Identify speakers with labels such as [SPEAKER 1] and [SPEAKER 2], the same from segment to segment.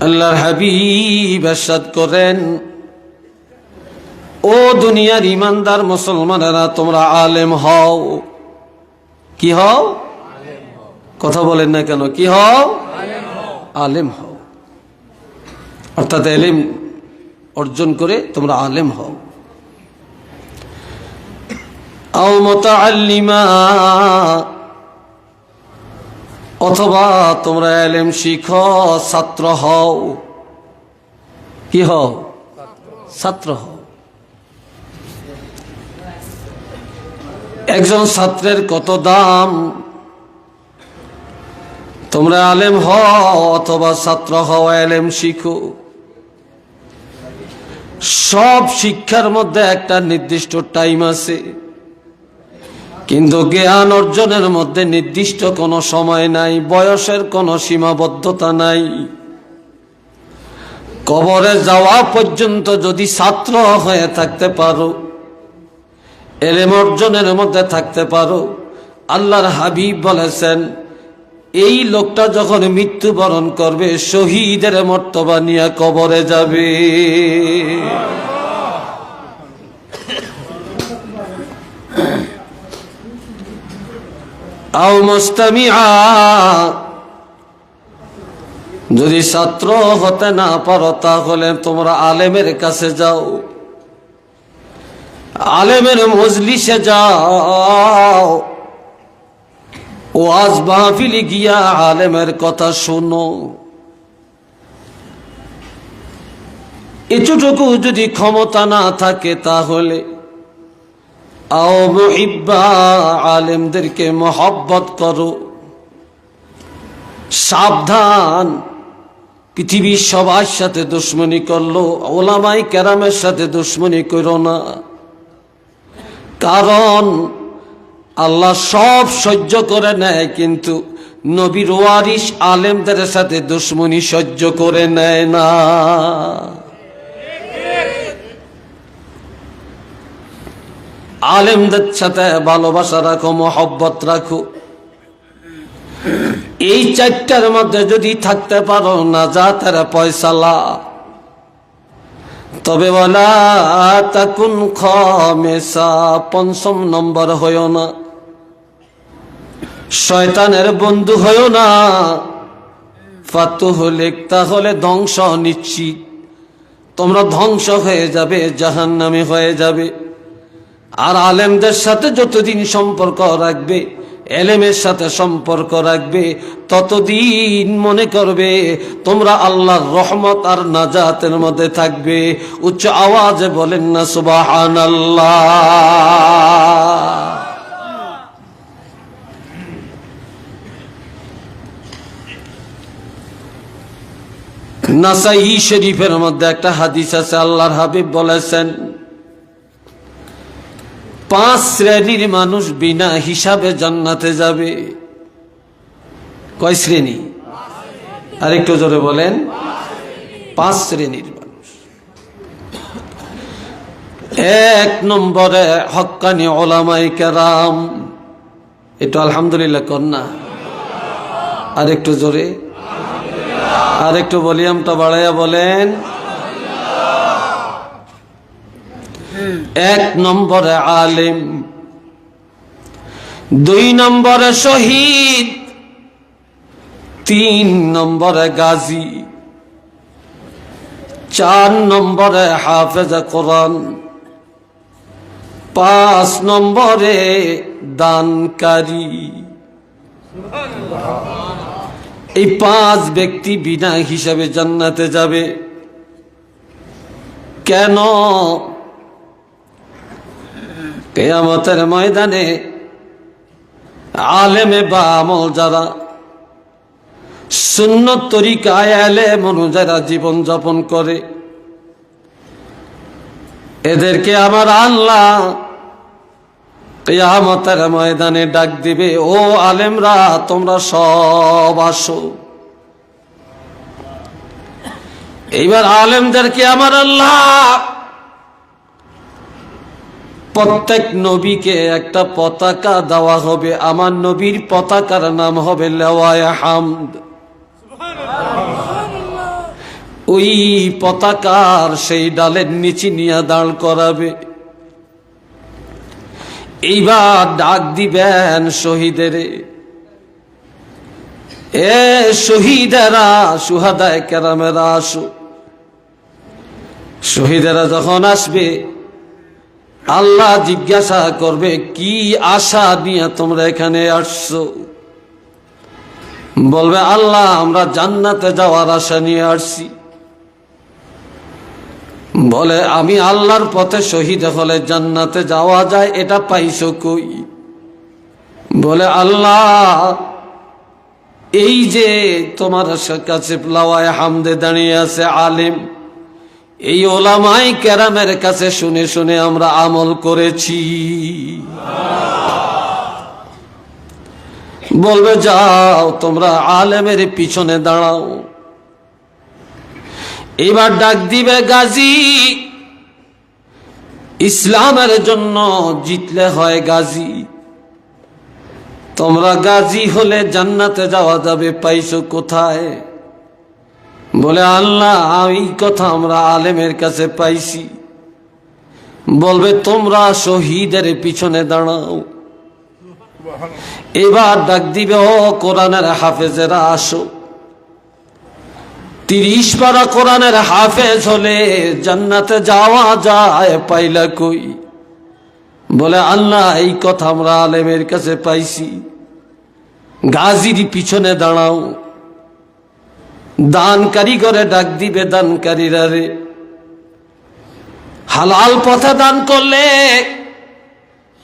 [SPEAKER 1] আল্লাহর হাবিব ইরশাদ করেন, ও দুনিয়ার ইমানদার মুসলমানেরা, তোমরা আলেম হও। কি হও? কথা বলেন না কেন? কি হও? আলেম হও। অর্থাৎ ইলম অর্জন করে তোমরা আলেম হও। আও মুতাআল্লিমা, অথবা তোমরা ইলম শিখো, ছাত্র হও। কি হও? ছাত্র হও। একজন ছাত্রের কত দাম! তোমরা আলেম হও অথবা ছাত্র হও, ইলম শিখো। সব শিক্ষার মধ্যে একটা নির্দিষ্ট টাইম আছে, কিন্তু জ্ঞান অর্জনের মধ্যে নির্দিষ্ট কোনো সময় নাই, বয়সের কোনো সীমাবদ্ধতা নাই। কবরে যাওয়া পর্যন্ত যদি ছাত্র হয়ে থাকতে পারো, ইলম অর্জনের মধ্যে থাকতে পারো, আল্লাহর হাবিব বলেছেন, এই লোকটা যখন মৃত্যুবরণ করবে শহীদের মর্তবা নিয়ে কবরে যাবে। আও মুস্তামিআ, যদি ছাত্র হতে না পারো তাহলে তোমরা আলেমের কাছে যাও, আলেমের মজলিসে যাও, ওয়াজ মাহফিলে গিয়া আলেমের কথা শোনো। এতটুকু যদি ক্ষমতা না থাকে তাহলে আও মুহিব্বা, আলেমদেরকে মহব্বত করো। সাবধান, পৃথিবীর সবার সাথে দুশ্মনী করলো, ওলামায়ে কেরামের সাথে দুশ্মনী করো না। কারণ আল্লাহ সব সহ্য করে নেয়, কিন্তু নবীর ওয়ারিস আলেমদের সাথে দুশ্মনী সহ্য করে নেয় না। আলেমদের সাথে ভালোবাসা রাখো, মহব্বত রাখো। এই চারটার মধ্যে যদি থাকতে পারো, নাজাতের ফয়সালা। তবে ওয়ালা তাকুন খামিসা, পঞ্চম নম্বর হইও না, শয়তানের বন্ধু হইও না। ফাতুহলিক, তাহলে ধ্বংস নিশ্চিত। তোমরা ধ্বংস হয়ে যাবে, জাহান্নামী হয়ে যাবে। আর আলেমদের সাথে যতদিন সম্পর্ক রাখবে, এলেমের সাথে সম্পর্ক রাখবে, ততদিন মনে করবে তোমরা আল্লাহর রহমত আর নাজাতের মধ্যে থাকবে। উচ্চ আওয়াজে বলেন না সুবহানাল্লাহ। নাসাই শরীফের মধ্যে একটা হাদিস আছে, আল্লাহর হাবিব বলেছেন, 5 শ্রেণীর মানুষ বিনা হিসাবে জান্নাতে যাবে। কয় শ্রেণী? আরেকটু জোরে বলেন। 5 শ্রেণীর মানুষ। 1 নম্বরে হক্কানি উলামায়ে কেরাম। একটু আলহামদুলিল্লাহ কর না, আরেকটু জোরে, আরেকটু ভলিউমটা বাড়াইয়া বলেন। 1 নম্বরে আলেম, 2 নম্বরে শহীদ, 3 নম্বরে গাজী, 4 নম্বরে হাফেজ কোরআন, 5 নম্বরে দানকারী। এই 5 ব্যক্তি বিনা হিসাবে জান্নাতে যাবে। কেন? কিয়ামতের ময়দানে আলেমে বা আমল যারা সুন্নত তরিকায় আলেম অনুযায়ী জীবন যাপন করে, এদেরকে আমার আল্লাহ কিয়ামতের ময়দানে ডাক দিবে, ও আলেমরা তোমরা সব আসো। এইবার আলেমদেরকে আমার আল্লাহ প্রত্যেক নবীকে একটা পতাকা দেওয়া হবে। আমার নবীর পতাকার নাম হবে লেওয়ায়ে হামদ। ওই পতাকার সেই ডালের নিচে নিয়ে দাঁড় করাবে। এইবার ডাক দিবেন শহীদের, এ শহীদেরা, সুহাদায়ে কেরামেরা আসো। শহীদেরা যখন আসবে, আল্লাহ জিজ্ঞাসা করবে, কি আশা নিয়ে তোমরা এখানে আসছো? বলবে, আল্লাহ আমরা জান্নাতে যাওয়ার আশা নিয়ে আসছি। বলে, আমি আল্লাহর পথে শহীদ হলে জান্নাতে যাওয়া যায়, এটা পাইছো কই? বলে, আল্লাহ এই যে তোমার কাছে লাওয়ায়ে হামদে দাঁড়িয়ে আছে আলেম, এই ওলামায়ে কেরামের কাছে শুনে শুনে আমরা আমল করেছি। বলবে, যাও তোমরা আলেমের পিছনে দাঁড়াও। এবার ডাক দিবে, গাজী, ইসলামের জন্য জিতলে হয় গাজী। তোমরা গাজী হলে জান্নাতে যাওয়া যাবে, পাইছো কোথায়? বলে, আল্লাহ এই কথা আমরা আলেমের কাছে পাইছি। বলবে, তোমরা শহীদের পিছনে দাঁড়াও। এবার ডাক দিবে, ও কোরআনের হাফেজেরা আসো। 30 পারা কোরআনের হাফেজ হলে জান্নাতে যাওয়া যায়, পাইলা কই? বলে, আল্লাহ এই কথা আমরা আলেমের কাছে পাইছি। গাজীর পিছনে দাঁড়াও। দানকারী করে ডাক দিবে, দানকারীরা রে, হালাল পথে দান করলে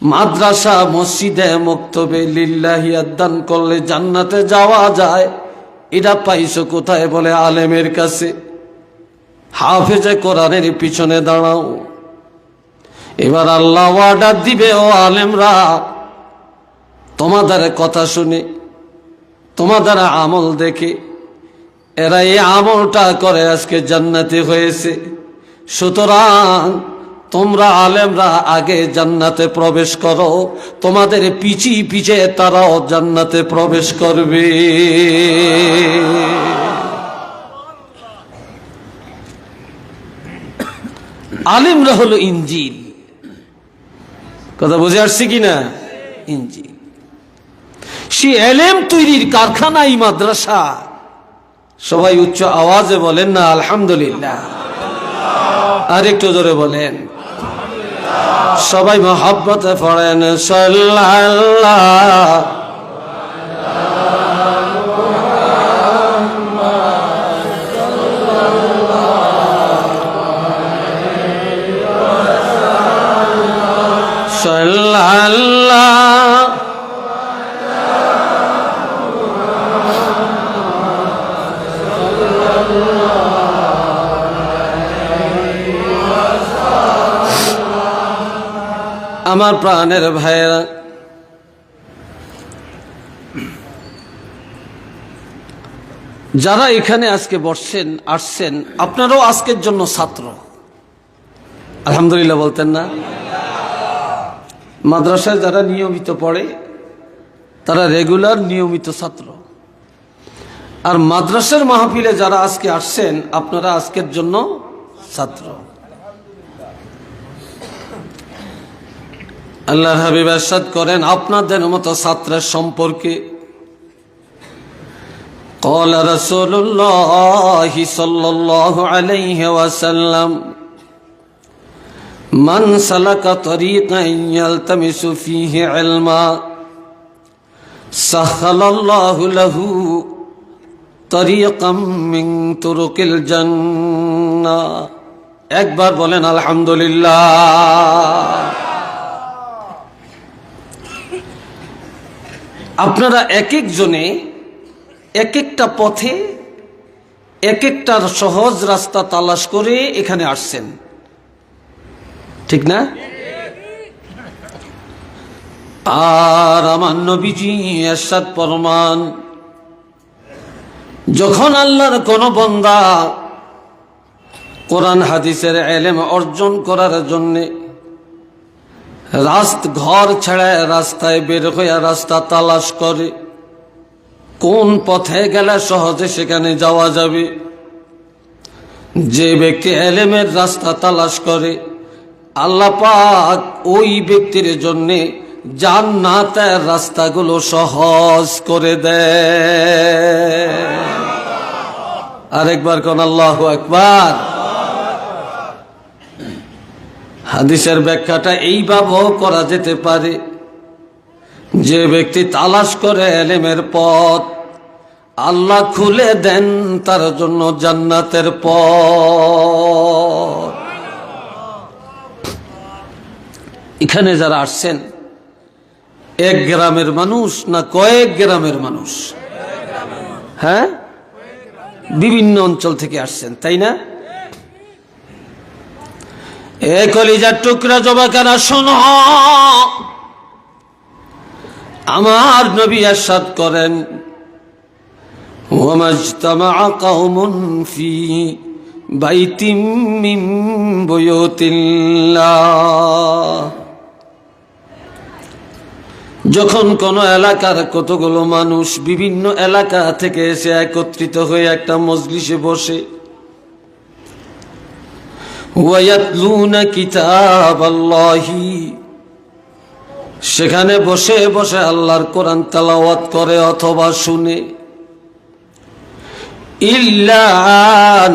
[SPEAKER 1] মাদ্রাসা মসজিদে মক্তবে লিল্লাহি দান করলে জান্নাতে যাওয়া যায়, এটা পাইছো কোথায়? বলে, আলেমের কাছে। হাফেজে কোরআনের পিছনে দাঁড়াও। এবার আল্লাহ অর্ডার দিবে, ও আলেমরা, তোমাদের কথা শুনে, তোমাদের আমল দেখে এরা এই আমলটা করে আজকে জান্নাতি হয়েছে। সুতরাং তোমরা আলেমরা আগে জান্নাতে প্রবেশ করো, তোমাদের পিছি পিছে তারাও জান্নাতে প্রবেশ করবে। আলেমরা হলো ইঞ্জিল। কথা বুঝে আসছে কিনা? ইঞ্জিল। সে এলেম তৈরির কারখানাই মাদ্রাসা। সবাই উচ্চ আওয়াজে বলেন না আলহামদুলিল্লাহ। আর একটু জোরে বলেন। সবাই মহব্বতে পড়েন সাল্লাল্লাহ। সাল্লাল্লাহ। আমার প্রাণের ভাইয়েরা, যারা এখানে আজকে বসছেন, আসছেন, আপনারাও আজকের জন্য ছাত্র। আলহামদুলিল্লাহ বলতেন না? মাদ্রাসায় যারা নিয়মিত পড়ে তারা রেগুলার নিয়মিত ছাত্র। আর মাদ্রাসার মাহফিলে যারা আজকে আসছেন, আপনারা আজকের জন্য ছাত্র। আল্লাহর হাবিব ইরশাদ করেন আপনাদের মতো ছাত্রের সম্পর্কে, قال رسول الله صلى الله عليه وسلم من سلك طريقا يلتمس فيه علما سهل الله له طريقا من طرق الجنة। একবার বলেন আলহামদুলিল্লাহ। আপনারা এক একজনে এক একটা পথে এক একটা সহজ রাস্তা তালাশ করে এখানে আসছেন, ঠিক না? আর আমার নবীজি ইরশাদ ফরমান, যখন আল্লাহর কোন বান্দা কোরআন হাদিসের ইলম অর্জন করার জন্য ঘর ছেড়ে রাস্তায় বের হয়ে রাস্তা তালাশ করে, কোন পথে গেলে সহজে সেখানে যাওয়া যাবে, যে ব্যক্তি এলেমের রাস্তা তালাশ করে আল্লাহ পাক ওই ব্যক্তির জন্য জান্নাতের রাস্তাগুলো সহজ করে দেয়। আরেকবার কোন আল্লাহু আকবার। হাদিসের ব্যাখ্যাটা এইভাবেও করা যেতে পারে, যে ব্যক্তি তালাশ করে এলেমের পথ আল্লাহ খুলে দেন তার জন্য জান্নাতের পথ। এখানে যারা আসছেন এক গ্রামের মানুষ না কয়েক গ্রামের মানুষ? হ্যাঁ, বিভিন্ন অঞ্চল থেকে আসছেন, তাই না? এ কলিজার টুকরা জবাকারা শোনো, আমার নবী ইরশাদ করেন, ওয়ামাজতামা কওমুন ফি বাইতিম মিন বুয়ুতিল্লাহ। যখন কোন এলাকার কতগুলো মানুষ বিভিন্ন এলাকা থেকে এসে একত্রিত হয়ে একটা মজলিসে বসে, ওয়ায়াতলুনা কিতাবাল্লাহি, সেখানে বসে বসে আল্লাহর কোরআন তেলাওয়াত করে অথবা শুনে, ইল্লা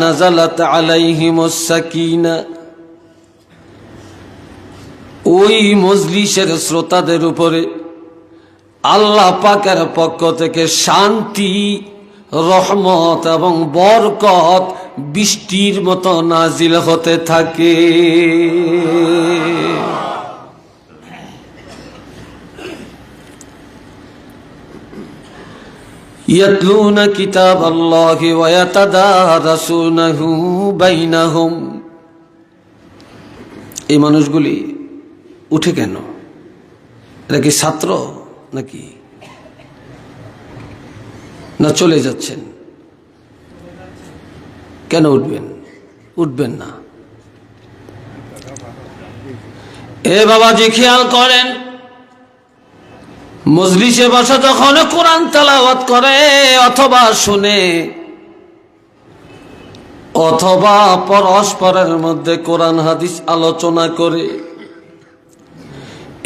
[SPEAKER 1] নাযালাত আলাইহিমুস সাকিনা, ওই মজলিসের শ্রোতাদের উপরে আল্লাহ পাকের পক্ষ থেকে শান্তি, রহমত এবং বরকত বৃষ্টির মতো নাজিল হতে থাকে। ইয়াতলুনা কিতাবাল্লাহি ওয়া ইয়াতাদারাসুনাহু বাইনাহুম। এই মানুষগুলি উঠে কেন? এরা কি ছাত্র নাকি, না চলে যাচ্ছেন? কেন উঠবেন? উঠবেন না। এ বাবাজি খেয়াল করেন, মজলিসে বসে যখন কোরআন তেলাওয়াত করে অথবা শুনে অথবা পরস্পরের মধ্যে কোরআন হাদিস আলোচনা করে,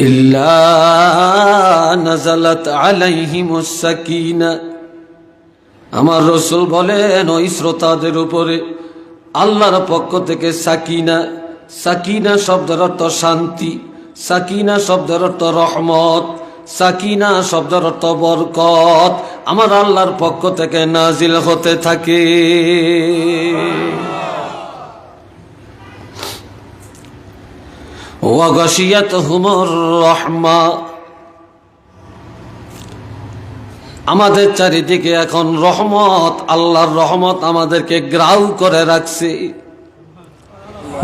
[SPEAKER 1] ইল্লা নাযালাত আলাইহিমুস সাকিনা, আমার রাসূল বলেন ওই শ্রোতাদের উপরে আল্লাহর পক্ষ থেকে সাকিনা, সাকিনা শব্দের অর্থ শান্তি, সাকিনা শব্দের অর্থ রহমত, সাকিনা শব্দের অর্থ বরকত, আমার আল্লাহর পক্ষ থেকে নাজিল হতে থাকে। ওয়া গাশিয়াতহুমুর রাহমা, আমাদের চারিদিকে এখন রহমত, আল্লাহর রহমত আমাদেরকে গ্রাউ করে রাখছে,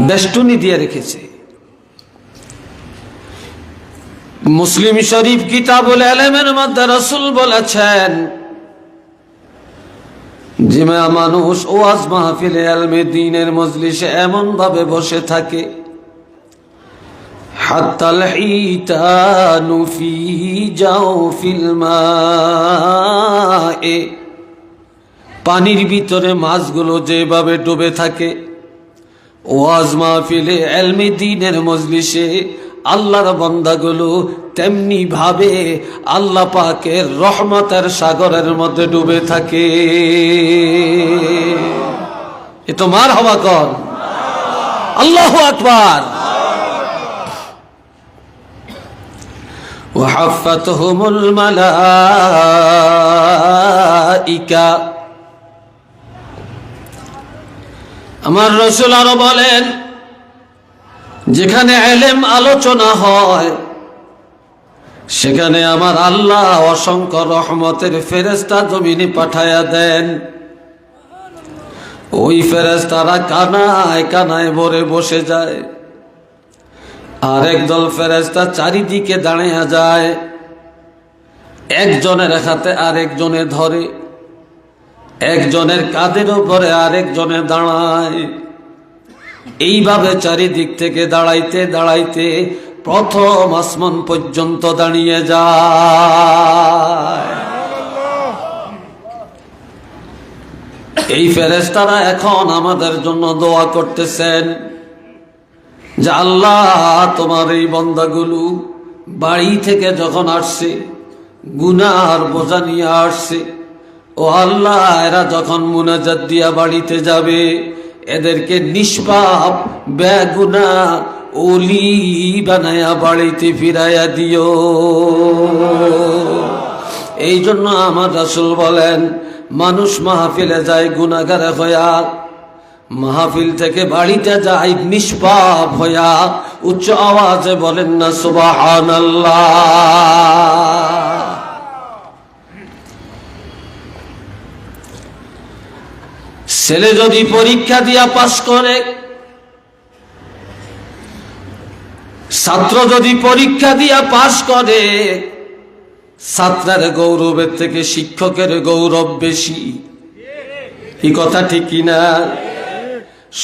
[SPEAKER 1] বেষ্টনী দিয়ে রেখেছে। মুসলিম শরীফ কিতাবুল ইলমের মধ্যে রাসূল বলেছেন যে মানুষ ওয়াজ মাহফিলে ইলমে দ্বীনের মজলিসে এমন ভাবে বসে থাকে, হাত্তাল হিতানু ফি জাওফিল মায়ে, পানির ভিতরে মাছগুলো যেভাবে ডুবে থাকে, ওয়াজ মাহফিলে ইলমে দ্বীনের মজলিসে আল্লাহর বান্দাগুলো তেমনি ভাবে আল্লাহ পাকের রহমতের সাগরের মধ্যে ডুবে থাকে। এ তো মারহাবা কর, আল্লাহু আকবার। ওয়াহাফাতহুমুল মালাইকা, আমার রাসূল আরো বলেন, যেখানে ইলম আলোচনা হয় সেখানে আমার আল্লাহ অসংখ্য রহমতের ফেরেশতা জমিনে পাঠায়া দেন। ওই ফেরেশতারা কানায় কানায় ভরে বসে যায়, আর একদল ফেরেশতা চারিদিকে দাঁড়িয়ে যায়, একজনের হাতে আরেকজনে ধরে, একজনের কাঁধের উপরে আরেকজনে দাঁড়ায়। এইভাবে চারিদিক থেকে দাঁড়াইতে দাঁড়াইতে প্রথম আসমান পর্যন্ত দাঁড়িয়ে যায়। এই ফেরেশতারা এখন আমাদের জন্য দোয়া করতেছেন যে আল্লাহ, তোমার এই বান্দাগুলো বাড়ি থেকে যখন আসছে গুনার বোঝা নিয়ে আসছে, ও আল্লাহ, এরা যখন মুনাজাত দিয়া বাড়িতে যাবে এদেরকে নিষ্পাপ বেগুনা ওলি বানায়া বাড়িতে ফিরাইয়া দিও। এই জন্য আমার রাসূল বলেন, মানুষ মাহফিলে যায় গুনাহগার হইয়া, মাহফিল থেকে বাড়িতে যায় নিষ্পাপ হইয়া। উচ্চ আওয়াজে বলেন না সুবহানাল্লাহ। ছেলে যদি পরীক্ষা দিয়া পাস করে, ছাত্র যদি পরীক্ষা দিয়া পাস করে, ছাত্রের গৌরবের থেকে শিক্ষকের গৌরব বেশি। এই কথা ঠিক কিনা?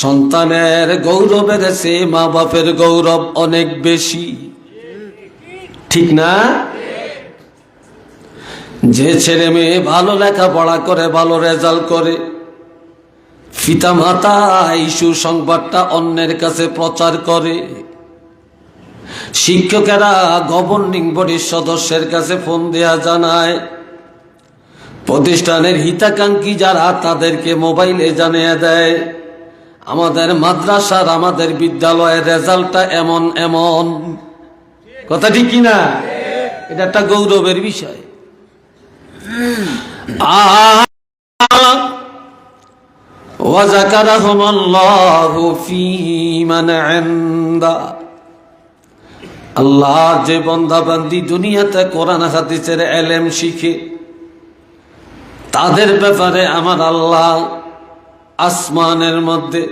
[SPEAKER 1] সন্তানের গৌরবের চেয়ে মা বাপের গৌরব অনেক বেশি, ঠিক না? যে ছেলে মেয়ে ভালো লেখাপড়া করে, ভালো রেজাল্ট করে, পিতা মাতা এই সুসংবাদটা অন্যের কাছে প্রচার করে, শিক্ষকেরা গভর্নিং বডির সদস্যের কাছে ফোন দেয়া জানায়, প্রতিষ্ঠানের হিতাকাঙ্ক্ষী যারা তাদেরকে মোবাইলে জানিয়ে দেয় আমাদের মাদ্রাসার, আমাদের বিদ্যালয়ের রেজাল্টটা এমন এমন। কথা ঠিক কিনা? এটা একটা গৌরবের বিষয়। ওয়াযাকারাহুমুল্লাহু ফী মান ইনদা। আল্লাহ যে বান্দা বান্দি দুনিয়াতে কোরআন হাদিসের ইলম শিখে, তাদের ব্যাপারে আমার আল্লাহ আসমানের মধ্যে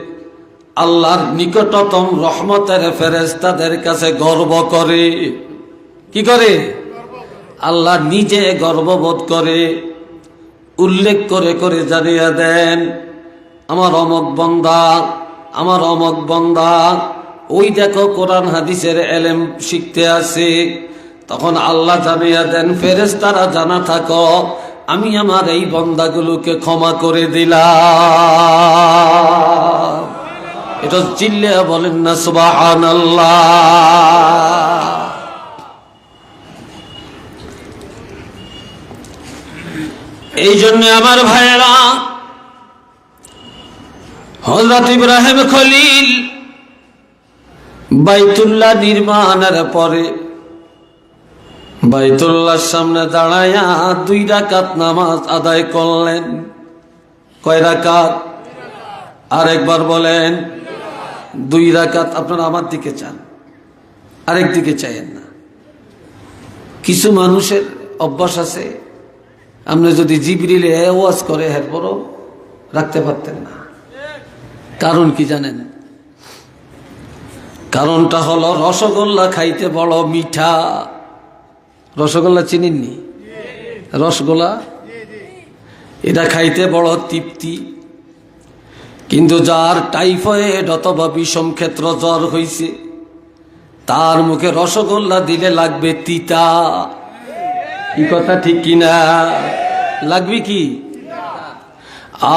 [SPEAKER 1] আল্লাহর নিকটতম রহমতের ফেরেশতাদের কাছে গর্ব করে। কি করে? আল্লাহ নিজে গর্ববোধ করে, উল্লেখ করে করে জানিয়ে দেন, আমার অমক বান্দা, আমার অমক বান্দা ওই দেখো কোরআন হাদিসের ইলম শিখতে আসে। তখন আল্লাহ জানিয়ে দেন, ফেরেশতারা জানা থাকো, আমি আমার এই বান্দাগুলোকে ক্ষমা করে দিলাম। এটা চিল্লে বলেন না সুবহানাল্লাহ। এই জন্য আমার ভাইয়েরা, হযরত ইব্রাহিম খলিল বাইতুল্লাহ নির্মাণের পরে বাইতুল্লাহর সামনে দাঁড়ায়া 2 রাকাত নামাজ আদায় করলেন। কয় রাকাত? আরেকবার বলেন। 2 রাকাত। আপনারা আমার দিকে চান, আরেক দিকে চাইেন না। কিছু মানুষের অভ্যাস আছে, আপনি যদি জিবরিলে ওয়াজ করে এরপরও রাখতে পারতেন না। কারণ কি জানেন? কারণটা হলো রসগোল্লা খাইতে বড় মিঠা। রসগোল্লা চিনেননি? রসগোল্লা এটা খাইতে বড় তৃপ্তি, কিন্তু যার টাইফয়েড অথবা বিষম ক্ষেত্র জ্বর হয়েছে, তার মুখে রসগোল্লা দিলে লাগবে তিতা। কি কথা ঠিক কিনা? লাগবে কি?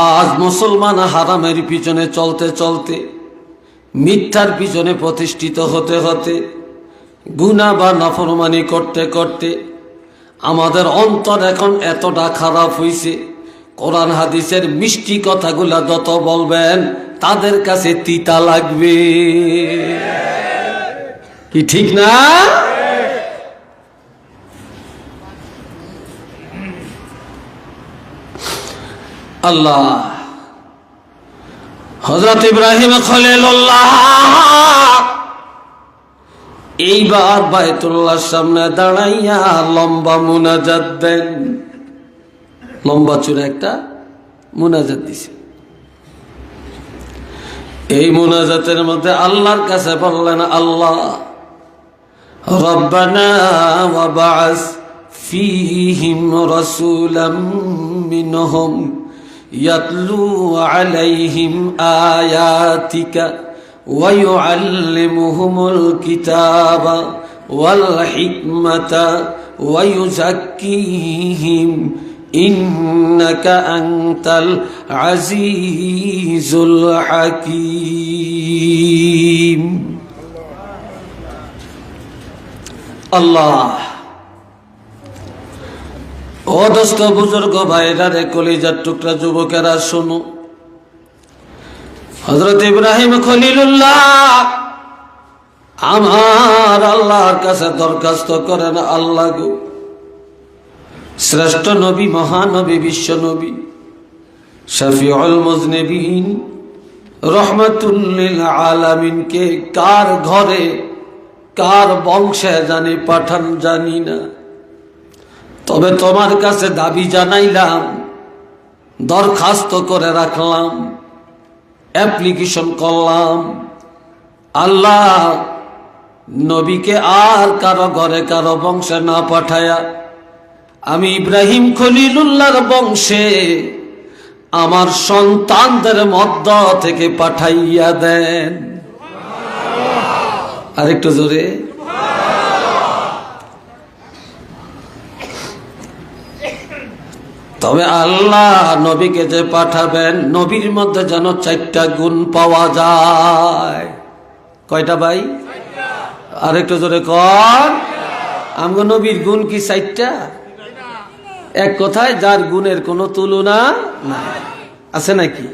[SPEAKER 1] আজ মুসলমান হারামের পিছনে চলতে চলতে, মিথ্যার পিছনে প্রতিষ্ঠিত হতে হতে, গুনাহ বা নাফরমানি করতে করতে আমাদের অন্তর এখন এতটা খারাপ হয়েছে, কোরআন হাদিসের মিষ্টি কথাগুলা যত বলবেন তাদের কাছে তিতা লাগবে। কি ঠিক না? আল্লাহ হযরত ইব্রাহিম খলিলুল্লাহ এইবার বাইতুল্লাহর সামনে দাঁড়াইয়া লম্বা মুনাজাত দেন। লম্বা চূড়া একটা মুনাজাত দিছে। এই মুনাজাতের মধ্যে আল্লাহর কাছে বললেন, আল্লাহ রব্বানা ওয়া বা'আস ফীহিম রাসূলাম মিনহুম ইয়াতলু আলাইহিম আয়াতিকা ওয়া ইউআল্লিমুহুমুল কিতাবা ওয়াল হিকমাতা ওয়া ইউযাক্কিহিম ইন্নাকা আনতাল আজিজুল হাকীম। আল্লাহ। ও দোস্ত বুজুর্গ ভাইরা রে, কলিজার টুকরা যুবকেরা, শোনো। হযরত ইব্রাহিম খলিলুল্লাহ আমার আল্লাহর কাছে দরখাস্ত করেন, আল্লাহ গো, শ্রেষ্ঠ নবী, মহানবী, বিশ্ব নবী, শফিউল মুজনিবিন, রহমাতুল লিল আলামিনকে কার ঘরে কার বংশে জানি পাঠান জানি না, তবে তোমার কাছে দাবি জানাইলাম, দরখাস্ত করে রাখলাম, অ্যাপ্লিকেশন করলাম, আল্লাহ নবীকে আর কারো ঘরে কারো বংশে না পাঠায়া আমি ইব্রাহিম খলিলুল্লাহর বংশে আমার সন্তানদের মধ্য থেকে পাঠাইয়া দেন। আরেকটু জোরে। তবে আল্লাহ নবীকে যে পাঠাবেন, নবীর মধ্যে যেন 4টা গুণ পাওয়া যায়। কয়টা ভাই? আরেকটু জোরে কর। আমগো নবীর গুণ কি 4টা? এক কথায় যার গুণের কোনো তুলনা নাই, আছে নাকি?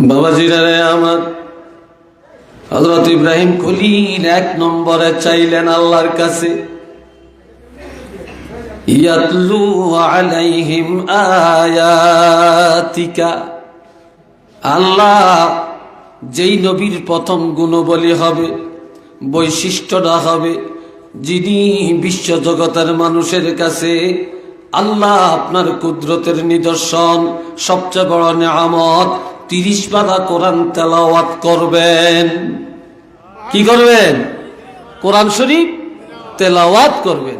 [SPEAKER 1] বাবাজিরা রে আমার, হযরত ইব্রাহিম খলিল 1 নম্বরে চাইলেন আল্লাহর কাছে, ইয়াতলু আলাইহিম আয়াতিকা। আল্লাহ যেই নবীর প্রথম গুণবলী হবে, বৈশিষ্ট্যটা হবে, যিনি বিশ্ব জগতের মানুষের কাছে আল্লাহ আপনার কুদরতের নিদর্শন, সবচেয়ে বড় নেয়ামত, 30 পারা কোরআন তেলাওয়াত করবেন। কি করবেন? কোরআন শরীফ তেলাওয়াত করবেন।